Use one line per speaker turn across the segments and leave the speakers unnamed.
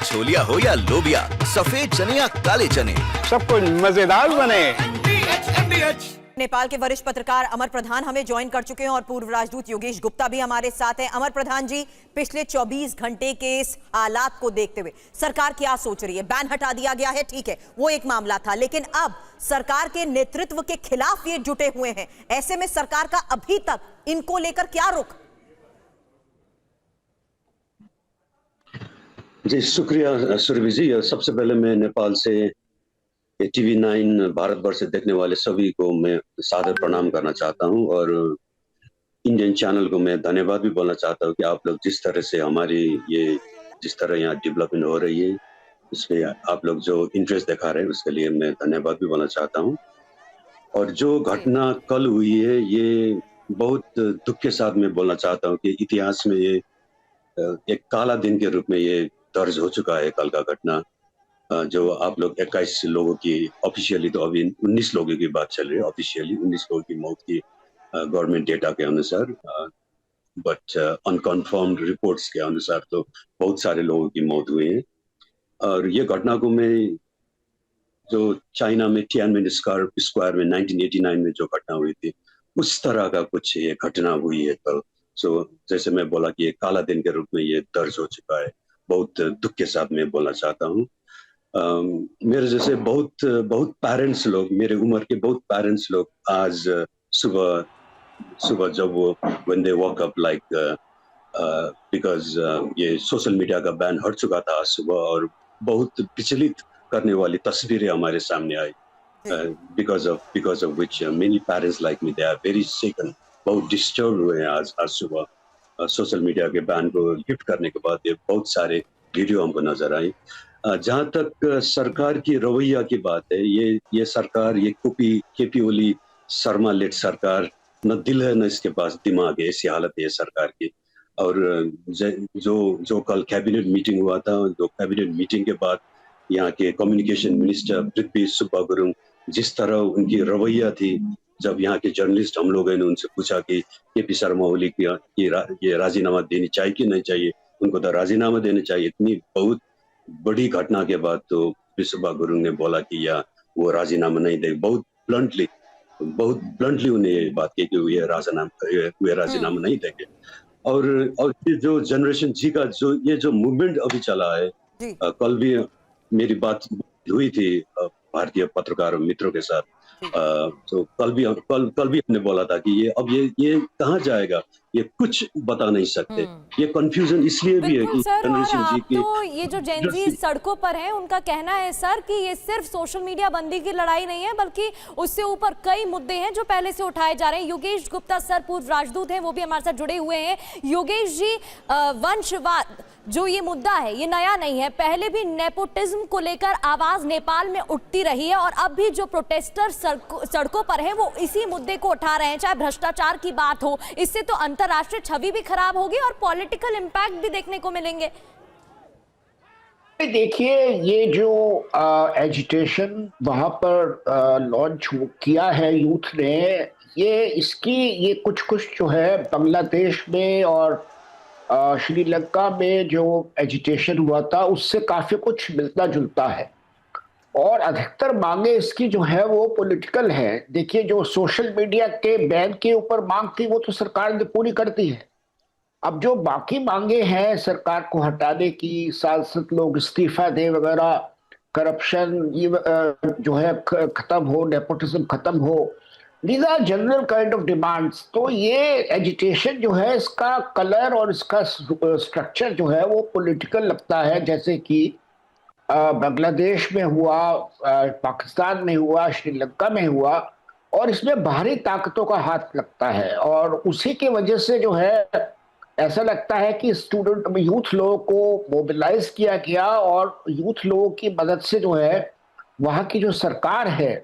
छोलिया हो या लोबिया, सफेद चने या काले चने,
सब कुछ मजेदार बने।
नेपाल के वरिष्ठ पत्रकार अमर प्रधान हमें ज्वाइन कर चुके हैं और पूर्व राजदूत योगेश गुप्ता भी हमारे साथ हैं। अमर प्रधान जी, पिछले 24 घंटे के इस हालात को देखते हुए सरकार क्या सोच रही है? बैन हटा दिया गया है, ठीक है, वो एक मामला था, लेकिन अब सरकार के नेतृत्व के खिलाफ ये जुटे हुए हैं। ऐसे में सरकार का अभी तक इनको लेकर क्या रुख?
जी शुक्रिया सुरभि जी। सबसे पहले मैं नेपाल से TV9 भारतवर्ष से देखने वाले सभी को मैं सादर प्रणाम करना चाहता हूं और इंडियन चैनल को मैं धन्यवाद भी बोलना चाहता हूं कि आप लोग जिस तरह से हमारी ये जिस तरह यहाँ डेवलपमेंट हो रही है उसमें आप लोग जो इंटरेस्ट दिखा रहे हैं उसके लिए मैं धन्यवाद भी बोलना चाहता हूं। और जो घटना कल हुई है ये बहुत दुख के साथ मैं बोलना चाहता हूँ कि इतिहास में ये एक काला दिन के रूप में ये दर्ज हो चुका है। कल का घटना जो आप लोग 21 लोगों की, ऑफिशियली तो अभी 19 लोगों की बात चल रही है, ऑफिशियली 19 लोगों की मौत की गवर्नमेंट डेटा के अनुसार, बट अनकन्फर्म्ड रिपोर्ट्स के अनुसार तो बहुत सारे लोगों की मौत हुई है। और ये घटना को मैं जो चाइना में तियानमेन स्क्वायर में 1989 में जो घटना हुई थी उस तरह का कुछ ये घटना हुई है कल। सो जैसे मैं बोला कि ये काला दिन के रूप में ये दर्ज हो चुका है, बहुत दुख के साथ मैं बोलना चाहता हूँ। मेरे जैसे बहुत पेरेंट्स लोग, मेरे उम्र के बहुत पेरेंट्स लोग आज सुबह जब वो when they woke up like because ये सोशल मीडिया का बैन हट चुका था आज सुबह और बहुत विचलित करने वाली तस्वीरें हमारे सामने आई, because of which many parents like me they are very shaken, बहुत डिस्टर्ब हुए हैं आज सुबह सोशल मीडिया के बैन को लिफ्ट करने के बाद। ये बहुत सारे वीडियो हमको नजर आई। जहाँ तक सरकार की रवैया की बात है, ये सरकार, ये केपी ओली शर्मा लेड सरकार, न दिल है न इसके पास दिमाग है, ऐसी हालत है सरकार की। और जो कल कैबिनेट मीटिंग हुआ था, जो कैबिनेट मीटिंग के बाद यहाँ के कम्युनिकेशन मिनिस्टर पृथ्वी सुब्बा गुरुङ जिस तरह उनकी रवैया थी, जब यहाँ के जर्नलिस्ट हम लोगों ने उनसे पूछा कि केपी शर्मा ओली की ये राजीनामा देनी चाहिए कि नहीं चाहिए, उनको तो राजीनामा देना चाहिए। इतनी बहुत बड़ी घटना के बाद तो सुब्बा गुरुङ ने बोला कि या वो राजीनामा नहीं देंगे। बहुत ब्लंटली उन्हें ये बात की कि वे राजीनामा नहीं देंगे। और ये जो जनरेशन जी का जो मूवमेंट अभी चला है, कल भी मेरी बात हुई थी भारतीय पत्रकार मित्रों के साथ, तो कल भी हमने बोला था कि ये कहाँ जाएगा, ये कुछ बता नहीं सकते। ये कंफ्यूजन इसलिए भी है कि जनरेशन जी की
तो ये जो जेन जी सड़कों पर हैं उनका कहना है सर कि ये सिर्फ सोशल मीडिया बंदी की लड़ाई नहीं है, बल्कि उससे ऊपर कई मुद्दे हैं जो पहले से उठाए जा रहे हैं। योगेश गुप्ता सर पूर्व राजदूत हैं, वो भी हमारे साथ जुड़े हुए हैं। योगेश जी, वंशवाद जो ये मुद्दा है ये नया नहीं है, पहले भी नेपोटिज्म को लेकर आवाज नेपाल में उठती रही है और अब भी जो प्रोटेस्टर सड़कों पर हैं वो इसी मुद्दे को उठा रहे हैं। चाहे भ्रष्टाचार की बात हो, इससे तो अंतरराष्ट्रीय छवि भी खराब होगी और पॉलिटिकल इम्पैक्ट भी देखने को मिलेंगे।
देखिए, ये जो एजिटेशन वहां पर लॉन्च किया है यूथ ने, ये कुछ जो है बांग्लादेश में और श्रीलंका में जो एजिटेशन हुआ था उससे काफी कुछ मिलता जुलता है और अधिकतर मांगे इसकी जो है वो पॉलिटिकल है। देखिए, जो सोशल मीडिया के बैन के ऊपर मांग थी वो तो सरकार ने पूरी कर दी है। अब जो बाकी मांगे हैं सरकार को हटाने की, सांसद लोग इस्तीफा दे वगैरह, करप्शन जो है खत्म हो, नेपोटिज्म खत्म हो, These are general kind of demands। तो ये एजिटेशन जो है इसका कलर और इसका स्ट्रक्चर जो है वो पॉलिटिकल लगता है, जैसे कि बांग्लादेश में हुआ, पाकिस्तान में हुआ, श्रीलंका में हुआ, और इसमें बाहरी ताकतों का हाथ लगता है। और उसी की वजह से जो है ऐसा लगता है कि यूथ लोगों को मोबिलाइज किया गया और यूथ लोगों की मदद से जो है वहाँ की जो सरकार है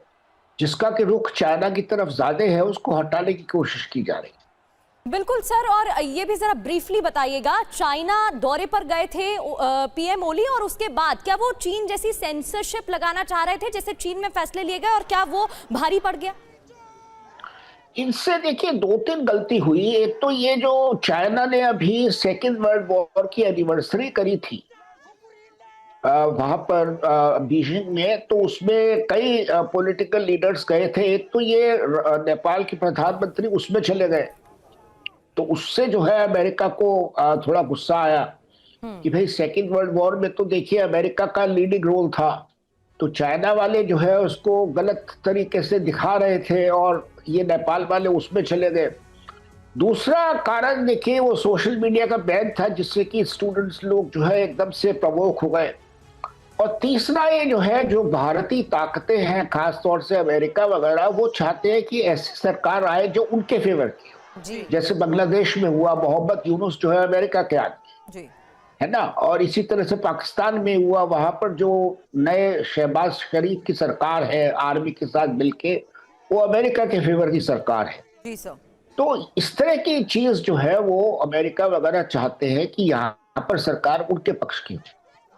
जिसका कि रुख चाइना की तरफ ज्यादा है उसको हटाने की कोशिश की जा रही है।
बिल्कुल सर, और ये भी जरा ब्रीफली बताइएगा, चाइना दौरे पर गए थे पीएम ओली और उसके बाद क्या वो चीन जैसी सेंसरशिप लगाना चाह रहे थे जैसे चीन में फैसले लिए गए, और क्या वो भारी पड़ गया?
इनसे देखिए 2-3 गलती हुई। एक तो ये जो चाइना ने अभी सेकेंड वर्ल्ड वॉर की एनिवर्सरी करी थी वहां पर बीजिंग में, तो उसमें कई पॉलिटिकल लीडर्स गए थे। एक तो ये नेपाल के प्रधानमंत्री उसमें चले गए, तो उससे जो है अमेरिका को थोड़ा गुस्सा आया कि भाई सेकेंड वर्ल्ड वॉर में तो देखिए अमेरिका का लीडिंग रोल था, तो चाइना वाले जो है उसको गलत तरीके से दिखा रहे थे और ये नेपाल वाले उसमें चले गए। दूसरा कारण देखिए वो सोशल मीडिया का बैन था, जिससे कि स्टूडेंट्स लोग जो है एकदम से प्रवोक हो गए। और तीसरा ये जो है, जो भारतीय ताकतें हैं खासतौर से अमेरिका वगैरह, वो चाहते हैं कि ऐसी सरकार आए जो उनके फेवर की हो, जैसे बांग्लादेश में हुआ, मोहम्मद यूनुस जो है अमेरिका के आदमी है ना, और इसी तरह से पाकिस्तान में हुआ, वहां पर जो नए शहबाज शरीफ की सरकार है आर्मी के साथ मिलके, वो अमेरिका के फेवर की सरकार है।
जी सर।
तो इस तरह की चीज जो है वो अमेरिका वगैरह चाहते हैं कि यहाँ पर सरकार उनके पक्ष की हो।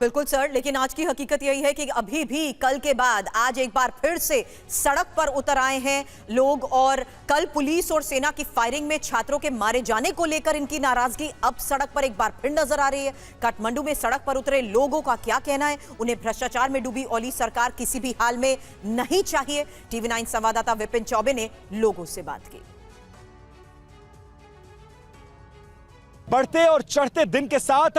बिल्कुल सर, लेकिन आज की हकीकत यही है कि अभी भी कल के बाद आज एक बार फिर से सड़क पर उतर आए हैं लोग, और कल पुलिस और सेना की फायरिंग में छात्रों के मारे जाने को लेकर इनकी नाराजगी अब सड़क पर एक बार फिर नजर आ रही है। काठमांडू में सड़क पर उतरे लोगों का क्या कहना है? उन्हें भ्रष्टाचार में डूबी ओली सरकार किसी भी हाल में नहीं चाहिए। टीवी 9 संवाददाता विपिन चौबे ने लोगों से बात की।
बढ़ते और चढ़ते दिन के साथ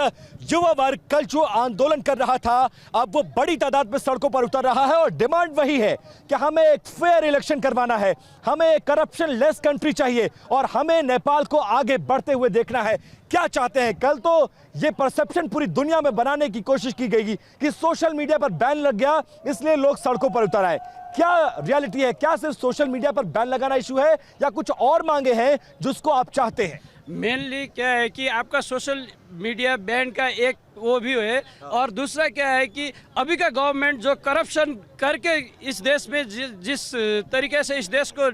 युवा वर्ग कल जो आंदोलन कर रहा था, अब वो बड़ी तादाद में सड़कों पर उतर रहा है और डिमांड वही है कि हमें एक फेयर इलेक्शन करवाना है, हमें करप्शन लेस कंट्री चाहिए और हमें नेपाल को आगे बढ़ते हुए देखना है। क्या चाहते हैं? कल तो ये परसेप्शन पूरी दुनिया में बनाने की कोशिश की गई कि सोशल मीडिया पर बैन लग गया इसलिए लोग सड़कों पर उतर आए। क्या रियलिटी है? क्या सिर्फ सोशल मीडिया पर बैन लगाना इशू है या कुछ और मांगे हैं जिसको आप चाहते हैं?
मेनली क्या है कि आपका सोशल मीडिया बैन का एक वो भी है, और दूसरा क्या है कि अभी का गवर्नमेंट जो करप्शन करके इस देश में जिस तरीके से इस देश को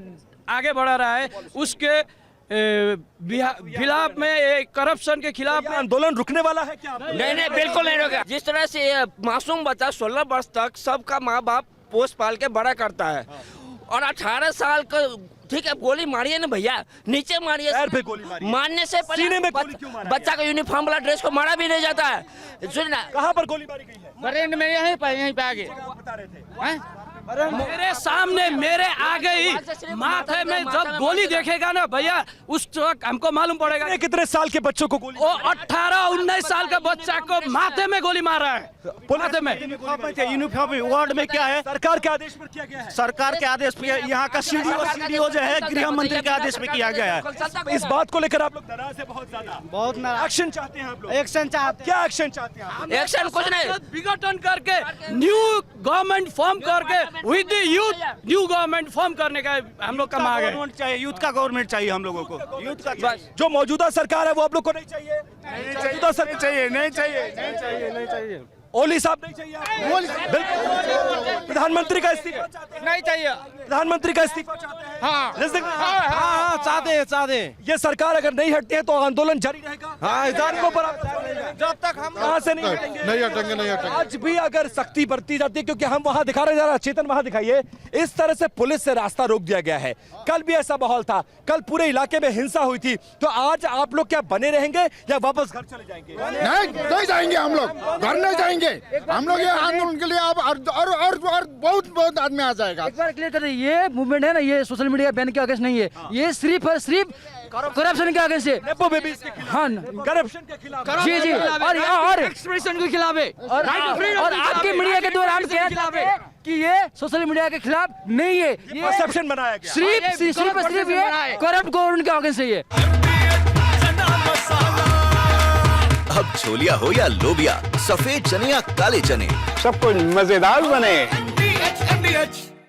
आगे बढ़ा रहा है, उसके खिलाफ में एक करप्शन के खिलाफ
आंदोलन रुकने वाला है क्या?
नहीं, बिल्कुल नहीं रुका। जिस तरह से मासूम बच्चा 16 वर्ष तक सबका माँ बाप पोस पाल के बड़ा करता है, और 18 साल का, ठीक है, गोली मारिए ना भैया, नीचे मारिए, मारने से पहले बच्चा का यूनिफॉर्म वाला ड्रेस को मारा भी नहीं जाता है। सुनना,
कहाँ पर गोली मारी गई है?
बरेंड में यहीं पे आगे
बता रहे थे।
मेरे सामने मेरे आगे ही माथे में जब गोली देखेगा ना भैया, उस वक्त हमको मालूम पड़ेगा।
कितने साल के बच्चों को गोली?
18-19 साल का बच्चा को माथे में गोली मारा है, माथे में।
यूनिफॉर्म वार्ड में क्या है?
सरकार के आदेश पर किया गया है।
सरकार के आदेश पे यहाँ का सीडीओ जो है गृह मंत्री के आदेश पे किया गया है।
इस बात को लेकर आप लोग नाराज है बहुत ज्यादा?
बहुत नाराज।
एक्शन चाहते हैं आप लोग?
एक्शन चाहते हैं।
क्या एक्शन चाहते हैं?
एक्शन कुछ नहीं,
विघटन करके न्यू गवर्नमेंट फॉर्म करके with the youth new government form करने का हम लोग का मांग है।
चाहिए, यूथ का गवर्नमेंट चाहिए हम लोगों को। यूथ का
जो मौजूदा सरकार है वो आप लोग को नहीं चाहिए? मौजूदा सरकार
चाहिए, नहीं चाहिए, नहीं चाहिए, नहीं चाहिए।
ओली साहब नहीं चाहिए आपको? बिल्कुल। प्रधानमंत्री का इस्तीफा चाहते हैं?
नहीं चाहिए।
प्रधानमंत्री का इस्तीफा चाहते हैं?
हाँ, चाहते हैं।
ये सरकार अगर नहीं हटती है तो आंदोलन जारी रहेगा।
जब तक हम
कहाँ से नहीं हटेंगे?
नहीं हटेंगे।
आज भी अगर सख्ती बरती जाती है, क्योंकि हम वहां दिखा रहे हैं, जरा चेतन वहां दिखाइए, इस तरह से पुलिस से रास्ता रोक दिया गया है। कल भी ऐसा माहौल था, कल पूरे इलाके में हिंसा हुई थी, तो आज आप लोग क्या बने रहेंगे या वापस घर चले जाएंगे?
नहीं जाएंगे, हम लोग घर नहीं जाएंगे। हम लोग ये आंदोलन के लिए अब और बहुत आदमी आ जाएगा।
एक बार क्लियर कर दीजिए, ये मूवमेंट है ना, ये सोशल मीडिया बैन के अगेंस्ट नहीं है, ये सिर्फ और सिर्फ करप्शन के अगेंस्ट है। हाँ,
करप्शन के खिलाफ।
जी, और एक्सप्रेशन के खिलाफ है, और आपके मीडिया के द्वारा हम कहना चाहते हैं कि ये सोशल मीडिया के खिलाफ नहीं है, ये
परसेप्शन बनाया गया।
सिर्फ ये करप्ट गवर्नमेंट के अगेंस्ट है ये।
अब छोलिया हो या लोबिया, सफेद चने या काले चने,
सब कुछ मजेदार बने।